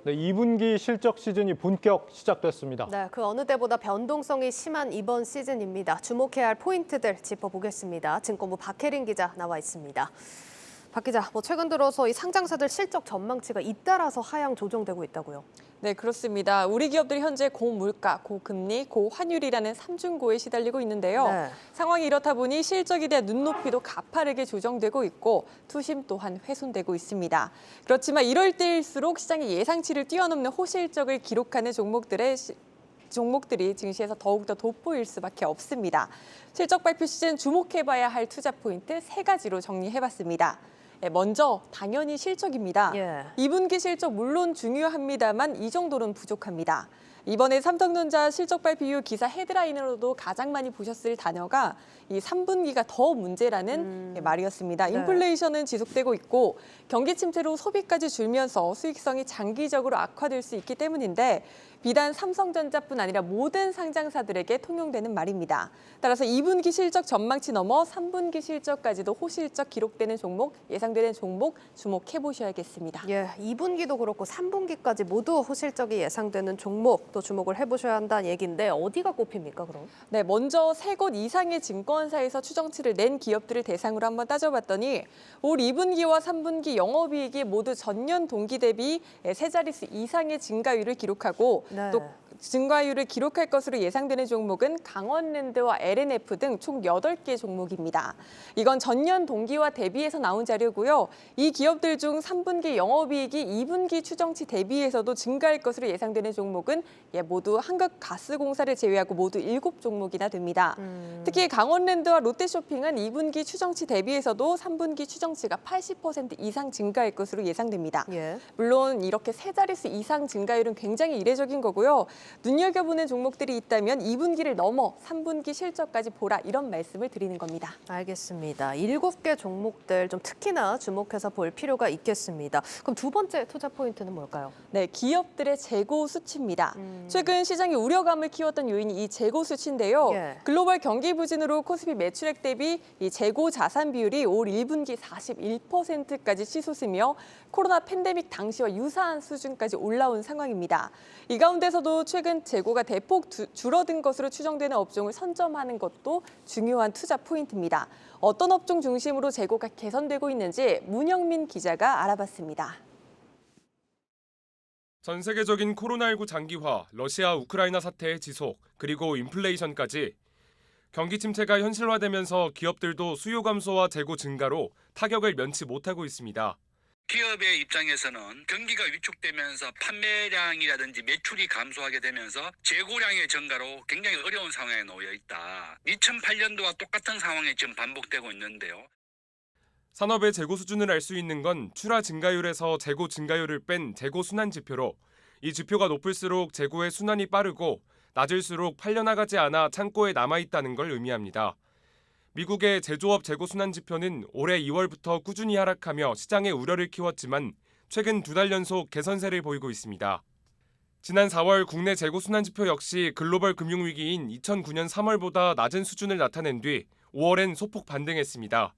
네, 2분기 실적 시즌이 본격 시작됐습니다. 네, 그 어느 때보다 변동성이 심한 이번 시즌입니다. 주목해야 할 포인트들 짚어보겠습니다. 증권부 박혜린 기자 나와 있습니다. 박 기자, 최근 들어서 이 상장사들 실적 전망치가 잇따라서 하향 조정되고 있다고요? 네, 그렇습니다. 우리 기업들이 현재 고물가, 고금리, 고환율이라는 삼중고에 시달리고 있는데요. 네. 상황이 이렇다 보니 실적에 대한 눈높이도 가파르게 조정되고 있고 투심 또한 훼손되고 있습니다. 그렇지만 이럴 때일수록 시장의 예상치를 뛰어넘는 호실적을 기록하는 종목들이 증시에서 더욱더 돋보일 수밖에 없습니다. 실적 발표 시즌 주목해봐야 할 투자 포인트 3가지로 정리해봤습니다. 먼저 당연히 실적입니다. 2분기 실적 물론 중요합니다만 이 정도는 부족합니다. 이번에 삼성전자 실적 발표 이후 기사 헤드라인으로도 가장 많이 보셨을 단어가 이 3분기가 더 문제라는 말이었습니다. 인플레이션은 지속되고 있고 경기 침체로 소비까지 줄면서 수익성이 장기적으로 악화될 수 있기 때문인데 비단 삼성전자뿐 아니라 모든 상장사들에게 통용되는 말입니다. 따라서 2분기 실적 전망치 넘어 3분기 실적까지도 호실적 기록되는 종목, 예상되는 종목 주목해보셔야겠습니다. 2분기도 그렇고 3분기까지 모두 호실적이 예상되는 종목 또 주목을 해보셔야 한다는 얘기인데 어디가 꼽힙니까, 그럼? 네, 먼저 3곳 이상의 증권사에서 추정치를 낸 기업들을 대상으로 한번 따져봤더니 올 2분기와 3분기 영업이익이 모두 전년 동기 대비 3자릿수 이상의 증가율을 기록하고 또 증가율을 기록할 것으로 예상되는 종목은 강원랜드와 LNF 등 총 8개 종목입니다. 이건 전년 동기와 대비해서 나온 자료고요. 이 기업들 중 3분기 영업이익이 2분기 추정치 대비해서도 증가할 것으로 예상되는 종목은 모두 한국가스공사를 제외하고 모두 7종목이나 됩니다. 특히 강원랜드와 롯데쇼핑은 2분기 추정치 대비해서도 3분기 추정치가 80% 이상 증가할 것으로 예상됩니다. 물론 이렇게 3자릿수 이상 증가율은 굉장히 이례적인 거고요. 눈여겨보는 종목들이 있다면 2분기를 넘어 3분기 실적까지 보라 이런 말씀을 드리는 겁니다. 알겠습니다. 7개 종목들 좀 특히나 주목해서 볼 필요가 있겠습니다. 그럼 두 번째 투자 포인트는 뭘까요? 네, 기업들의 재고 수치입니다. 최근 시장의 우려감을 키웠던 요인이 이 재고 수치인데요. 글로벌 경기 부진으로 코스피 매출액 대비 이 재고 자산 비율이 올 1분기 41%까지 치솟으며 코로나 팬데믹 당시와 유사한 수준까지 올라온 상황입니다. 이 가운데서도 최근 재고가 대폭 줄어든 것으로 추정되는 업종을 선점하는 것도 중요한 투자 포인트입니다. 어떤 업종 중심으로 재고가 개선되고 있는지 문영민 기자가 알아봤습니다. 전 세계적인 코로나19 장기화, 러시아 우크라이나 사태의 지속, 그리고 인플레이션까지 경기 침체가 현실화되면서 기업들도 수요 감소와 재고 증가로 타격을 면치 못하고 있습니다. 기업의 입장에서는 경기가 위축되면서 판매량이라든지 매출이 감소하게 되면서 재고량의 증가로 굉장히 어려운 상황에 놓여 있다. 2008년도와 똑같은 상황이 지금 반복되고 있는데요. 산업의 재고 수준을 알 수 있는 건 출하 증가율에서 재고 증가율을 뺀 재고 순환 지표로 이 지표가 높을수록 재고의 순환이 빠르고 낮을수록 팔려나가지 않아 창고에 남아있다는 걸 의미합니다. 미국의 제조업 재고 순환 지표는 올해 2월부터 꾸준히 하락하며 시장의 우려를 키웠지만 최근 2달 연속 개선세를 보이고 있습니다. 지난 4월 국내 재고 순환 지표 역시 글로벌 금융위기인 2009년 3월보다 낮은 수준을 나타낸 뒤 5월엔 소폭 반등했습니다.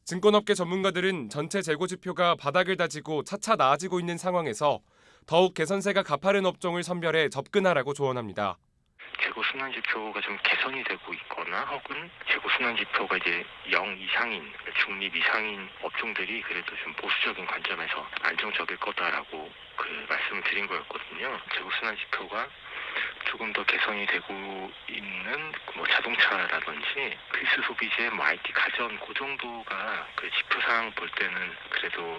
증권업계 전문가들은 전체 재고 지표가 바닥을 다지고 차차 나아지고 있는 상황에서 더욱 개선세가 가파른 업종을 선별해 접근하라고 조언합니다. 재고 순환 지표가 좀 개선이 되고 있거나 혹은 재고 순환 지표가 이제 0 이상인 중립 이상인 업종들이 그래도 좀 보수적인 관점에서 안정적일 거다라고 말씀을 드린 거였거든요. 재고 순환 지표가 조금 더 개선이 되고 있는 자동차라든지 필수 소비재, IT 가전 그 정도가 지표상 볼 때는 그래도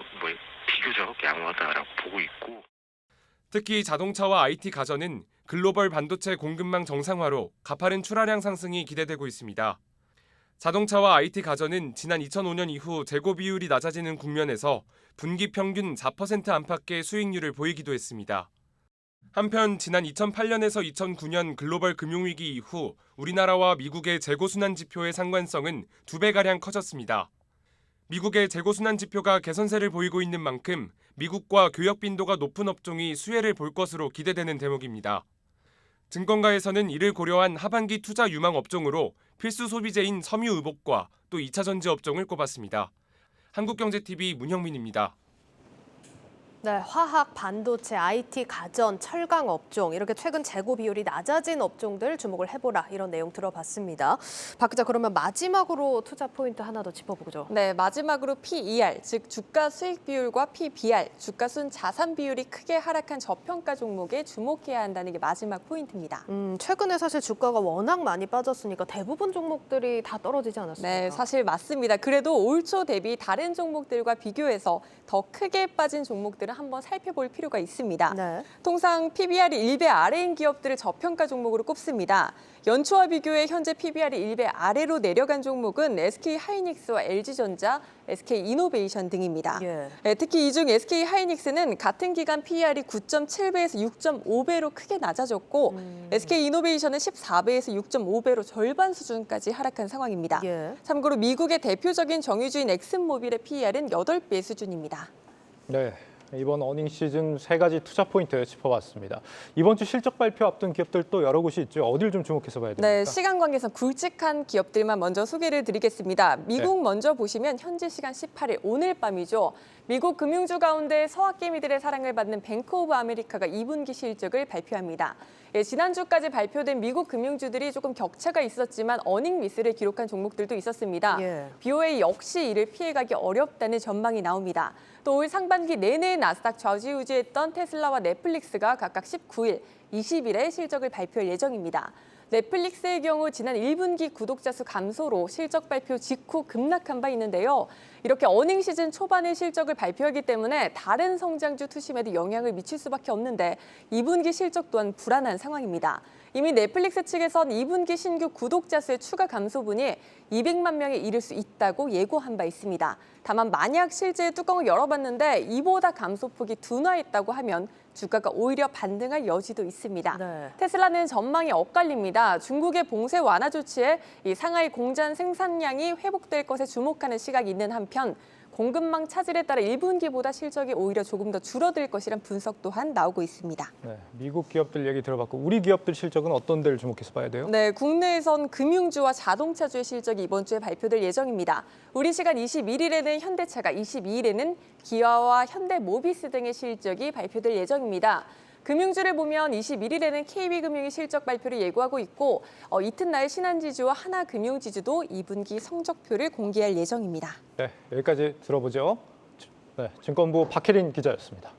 비교적 양호하다라고 보고 있고. 특히 자동차와 IT 가전은 글로벌 반도체 공급망 정상화로 가파른 출하량 상승이 기대되고 있습니다. 자동차와 IT 가전은 지난 2005년 이후 재고 비율이 낮아지는 국면에서 분기 평균 4% 안팎의 수익률을 보이기도 했습니다. 한편 지난 2008년에서 2009년 글로벌 금융위기 이후 우리나라와 미국의 재고순환 지표의 상관성은 2배가량 커졌습니다. 미국의 재고순환 지표가 개선세를 보이고 있는 만큼 미국과 교역 빈도가 높은 업종이 수혜를 볼 것으로 기대되는 대목입니다. 증권가에서는 이를 고려한 하반기 투자 유망 업종으로 필수 소비재인 섬유의복과 또 2차 전지 업종을 꼽았습니다. 한국경제TV 문형민입니다. 네, 화학, 반도체, IT, 가전, 철강 업종 이렇게 최근 재고 비율이 낮아진 업종들 주목을 해보라 이런 내용 들어봤습니다. 박 기자 그러면 마지막으로 투자 포인트 하나 더 짚어보죠. 네, 마지막으로 PER, 즉 주가 수익 비율과 PBR, 주가 순 자산 비율이 크게 하락한 저평가 종목에 주목해야 한다는 게 마지막 포인트입니다. 최근에 사실 주가가 워낙 많이 빠졌으니까 대부분 종목들이 다 떨어지지 않았습니까? 네, 사실 맞습니다. 그래도 올 초 대비 다른 종목들과 비교해서 더 크게 빠진 종목들은 한번 살펴볼 필요가 있습니다. 네. 통상 PBR이 1배 아래인 기업들을 저평가 종목으로 꼽습니다. 연초와 비교해 현재 PBR이 1배 아래로 내려간 종목은 SK하이닉스와 LG전자, SK이노베이션 등입니다. 예. 특히 이 중 SK하이닉스는 같은 기간 PER이 9.7배에서 6.5배로 크게 낮아졌고 SK이노베이션은 14배에서 6.5배로 절반 수준까지 하락한 상황입니다. 예. 참고로 미국의 대표적인 정유주인 엑슨모빌의 PER은 8배 수준입니다. 네, 이번 어닝 시즌 3가지 투자 포인트 짚어봤습니다. 이번 주 실적 발표 앞둔 기업들 또 여러 곳이 있죠. 어딜 좀 주목해서 봐야 됩니까? 네, 시간 관계상 굵직한 기업들만 먼저 소개를 드리겠습니다. 미국 먼저 보시면 현지 시간 18일 오늘 밤이죠. 미국 금융주 가운데 서학개미들의 사랑을 받는 뱅크 오브 아메리카가 2분기 실적을 발표합니다. 지난주까지 발표된 미국 금융주들이 조금 격차가 있었지만 어닝 미스를 기록한 종목들도 있었습니다. 예. BOA 역시 이를 피해가기 어렵다는 전망이 나옵니다. 또 올 상반기 내내 나스닥 좌지우지했던 테슬라와 넷플릭스가 각각 19일, 20일에 실적을 발표할 예정입니다. 넷플릭스의 경우 지난 1분기 구독자 수 감소로 실적 발표 직후 급락한 바 있는데요. 이렇게 어닝 시즌 초반에 실적을 발표하기 때문에 다른 성장주 투심에도 영향을 미칠 수밖에 없는데 2분기 실적 또한 불안한 상황입니다. 이미 넷플릭스 측에선 2분기 신규 구독자 수의 추가 감소분이 200만 명에 이를 수 있다고 예고한 바 있습니다. 다만 만약 실제 뚜껑을 열어봤는데 이보다 감소폭이 둔화했다고 하면 주가가 오히려 반등할 여지도 있습니다. 네. 테슬라는 전망이 엇갈립니다. 중국의 봉쇄 완화 조치에 이 상하이 공장 생산량이 회복될 것에 주목하는 시각이 있는 한편 공급망 차질에 따라 1분기보다 실적이 오히려 조금 더 줄어들 것이란 분석 또한 나오고 있습니다. 네, 미국 기업들 얘기 들어봤고 우리 기업들 실적은 어떤 데를 주목해서 봐야 돼요? 네, 국내에선 금융주와 자동차주의 실적이 이번 주에 발표될 예정입니다. 우리 시간 21일에는 현대차가, 22일에는 기아와 현대모비스 등의 실적이 발표될 예정입니다. 금융주를 보면 21일에는 KB금융이 실적 발표를 예고하고 있고 이튿날 신한지주와 하나금융지주도 2분기 성적표를 공개할 예정입니다. 네, 여기까지 들어보죠. 네, 증권부 박혜린 기자였습니다.